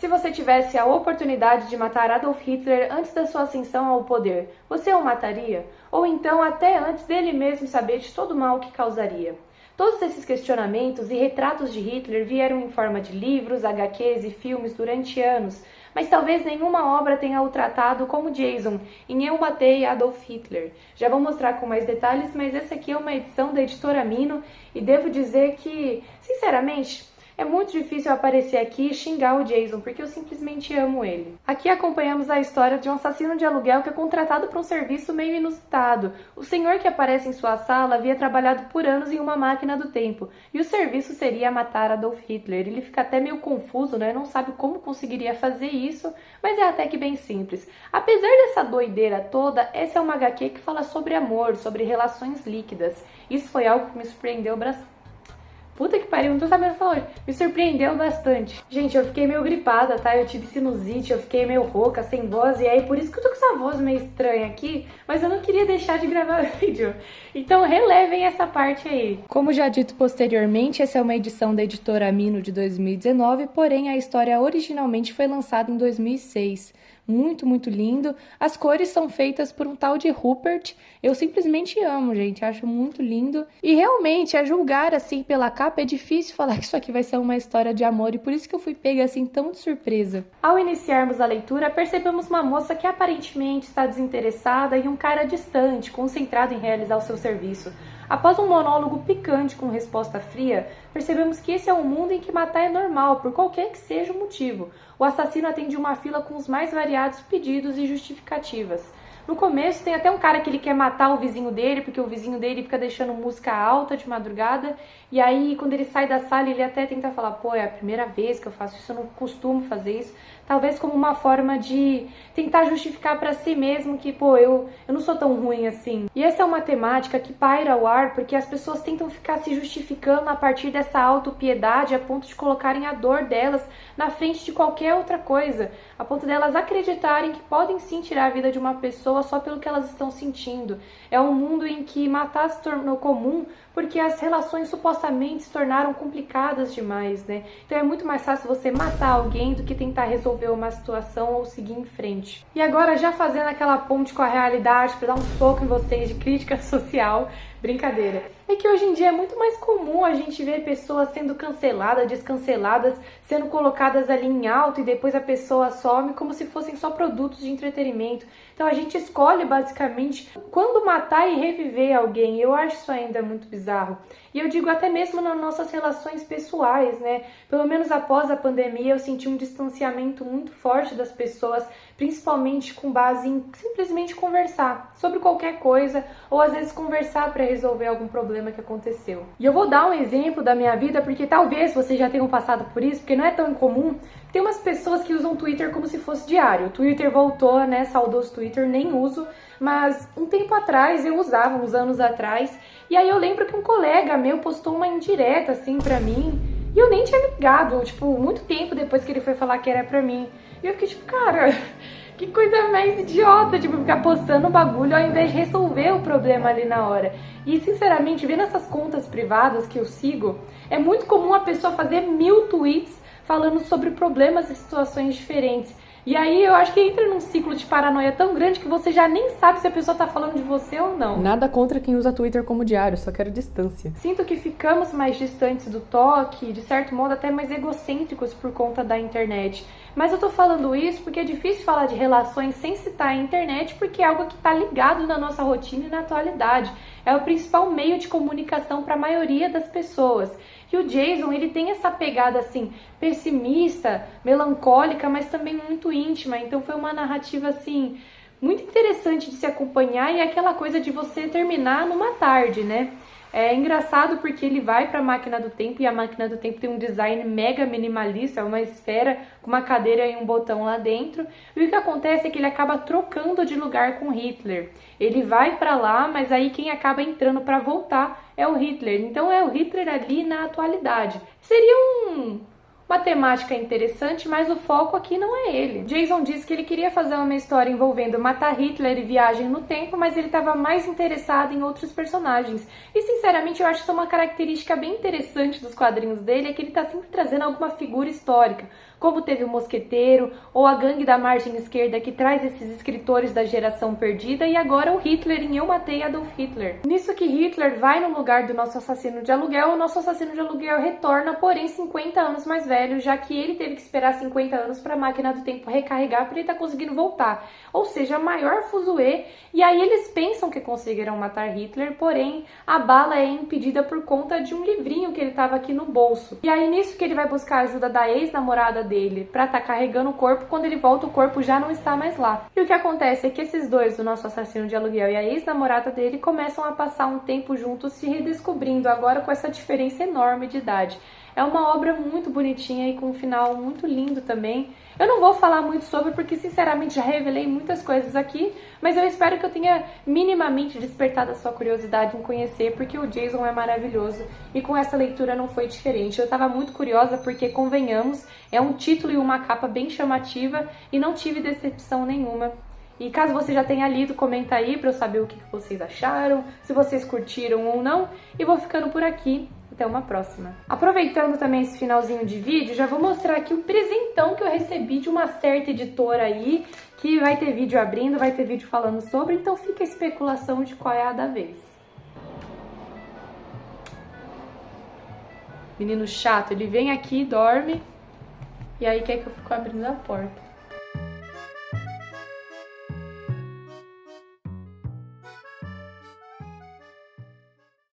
Se você tivesse a oportunidade de matar Adolf Hitler antes da sua ascensão ao poder, você o mataria? Ou então até antes dele mesmo saber de todo o mal que causaria? Todos esses questionamentos e retratos de Hitler vieram em forma de livros, HQs e filmes durante anos, mas talvez nenhuma obra tenha o tratado como Jason em Eu Matei Adolf Hitler. Já vou mostrar com mais detalhes, mas essa aqui é uma edição da editora Mino e devo dizer que, sinceramente, é muito difícil eu aparecer aqui e xingar o Jason, porque eu simplesmente amo ele. Aqui acompanhamos a história de um assassino de aluguel que é contratado para um serviço meio inusitado. O senhor que aparece em sua sala havia trabalhado por anos em uma máquina do tempo, e o serviço seria matar Adolf Hitler. Ele fica até meio confuso, né? Não sabe como conseguiria fazer isso, mas é até que bem simples. Apesar dessa doideira toda, essa é uma HQ que fala sobre amor, sobre relações líquidas. Isso foi algo que me surpreendeu bastante. Puta que pariu, não tô sabendo falar hoje. Me surpreendeu bastante. Gente, eu fiquei meio gripada, tá? Eu tive sinusite, eu fiquei meio rouca, sem voz. E aí, por isso que eu tô com essa voz meio estranha aqui. Mas eu não queria deixar de gravar o vídeo. Então, relevem essa parte aí. Como já dito posteriormente, essa é uma edição da editora Mino de 2019. Porém, a história originalmente foi lançada em 2006. Muito, muito lindo. As cores são feitas por um tal de Rupert. Eu simplesmente amo, gente. Acho muito lindo. E realmente, a julgar assim pela capa, é difícil falar que isso aqui vai ser uma história de amor. E por isso que eu fui pega assim tão de surpresa. Ao iniciarmos a leitura, percebemos uma moça que aparentemente está desinteressada e um cara distante, concentrado em realizar o seu serviço. Após um monólogo picante com resposta fria, percebemos que esse é um mundo em que matar é normal, por qualquer que seja o motivo. O assassino atende uma fila com os mais variados pedidos e justificativas. No começo tem até um cara que ele quer matar o vizinho dele, porque o vizinho dele fica deixando música alta de madrugada, e aí quando ele sai da sala ele até tenta falar, pô, é a primeira vez que eu faço isso, eu não costumo fazer isso, talvez como uma forma de tentar justificar pra si mesmo que, pô, eu não sou tão ruim assim. E essa é uma temática que paira ao ar porque as pessoas tentam ficar se justificando a partir dessa autopiedade a ponto de colocarem a dor delas na frente de qualquer outra coisa, a ponto delas acreditarem que podem sim tirar a vida de uma pessoa só pelo que elas estão sentindo. É um mundo em que matar se tornou comum porque as relações supostamente se tornaram complicadas demais, né? Então é muito mais fácil você matar alguém do que tentar resolver uma situação ou seguir em frente. E agora, já fazendo aquela ponte com a realidade para dar um soco em vocês de crítica social, brincadeira. É que hoje em dia é muito mais comum a gente ver pessoas sendo canceladas, descanceladas, sendo colocadas ali em alto e depois a pessoa some como se fossem só produtos de entretenimento. Então a gente escolhe basicamente quando matar e reviver alguém. Eu acho isso ainda muito bizarro. E eu digo até mesmo nas nossas relações pessoais, né? Pelo menos após a pandemia eu senti um distanciamento muito forte das pessoas, principalmente com base em simplesmente conversar sobre qualquer coisa ou às vezes conversar para resolver algum problema que aconteceu. E eu vou dar um exemplo da minha vida porque talvez vocês já tenham passado por isso, porque não é tão incomum. Tem umas pessoas que usam o Twitter como se fosse diário. O Twitter voltou, né? Saudoso Twitter, nem uso. Mas um tempo atrás eu usava, uns anos atrás. E aí eu lembro que um colega meu postou uma indireta assim pra mim. E eu nem tinha me ligado, tipo, muito tempo depois que ele foi falar que era pra mim. E eu fiquei tipo, cara, que coisa mais idiota, tipo, ficar postando bagulho ao invés de resolver o problema ali na hora. E, sinceramente, vendo essas contas privadas que eu sigo, é muito comum a pessoa fazer 1000 tweets falando sobre problemas e situações diferentes. E aí eu acho que entra num ciclo de paranoia tão grande que você já nem sabe se a pessoa tá falando de você ou não. Nada contra quem usa Twitter como diário, só quero distância. Sinto que ficamos mais distantes do toque, de certo modo até mais egocêntricos por conta da internet. Mas eu tô falando isso porque é difícil falar de relações sem citar a internet, porque é algo que tá ligado na nossa rotina e na atualidade. É o principal meio de comunicação para a maioria das pessoas. E o Jason, ele tem essa pegada assim, pessimista, melancólica, mas também muito íntima. Então foi uma narrativa assim, muito interessante de se acompanhar e é aquela coisa de você terminar numa tarde, né? É engraçado porque ele vai para a máquina do tempo e a máquina do tempo tem um design mega minimalista, é uma esfera com uma cadeira e um botão lá dentro. E o que acontece é que ele acaba trocando de lugar com Hitler. Ele vai para lá, mas aí quem acaba entrando para voltar é o Hitler. Então é o Hitler ali na atualidade. Seria uma temática interessante, mas o foco aqui não é ele. Jason disse que ele queria fazer uma história envolvendo matar Hitler e viagem no tempo, mas ele estava mais interessado em outros personagens. E sinceramente eu acho isso uma característica bem interessante dos quadrinhos dele, é que ele está sempre trazendo alguma figura histórica, como teve o Mosqueteiro, ou a Gangue da Margem Esquerda, que traz esses escritores da geração perdida, e agora o Hitler em Eu Matei Adolf Hitler. Nisso que Hitler vai no lugar do nosso assassino de aluguel, o nosso assassino de aluguel retorna, porém 50 anos mais velho, já que ele teve que esperar 50 anos para a máquina do tempo recarregar para ele estar conseguindo voltar. Ou seja, maior fuzuê, e aí eles pensam que conseguirão matar Hitler, porém a bala é impedida por conta de um livrinho que ele estava aqui no bolso. E aí nisso que ele vai buscar a ajuda da ex-namorada dele para estar carregando o corpo, quando ele volta o corpo já não está mais lá. E o que acontece é que esses dois, o nosso assassino de aluguel e a ex-namorada dele, começam a passar um tempo juntos se redescobrindo, agora com essa diferença enorme de idade. É uma obra muito bonitinha e com um final muito lindo também. Eu não vou falar muito sobre porque, sinceramente, já revelei muitas coisas aqui, mas eu espero que eu tenha minimamente despertado a sua curiosidade em conhecer, porque o Jason é maravilhoso e com essa leitura não foi diferente. Eu estava muito curiosa porque, convenhamos, é um título e uma capa bem chamativa e não tive decepção nenhuma. E caso você já tenha lido, comenta aí para eu saber o que vocês acharam, se vocês curtiram ou não. E vou ficando por aqui. Até uma próxima. Aproveitando também esse finalzinho de vídeo, já vou mostrar aqui o presentão que eu recebi de uma certa editora aí, que vai ter vídeo abrindo, vai ter vídeo falando sobre, então fica a especulação de qual é a da vez. Menino chato, ele vem aqui, dorme, e aí quer que eu fique abrindo a porta.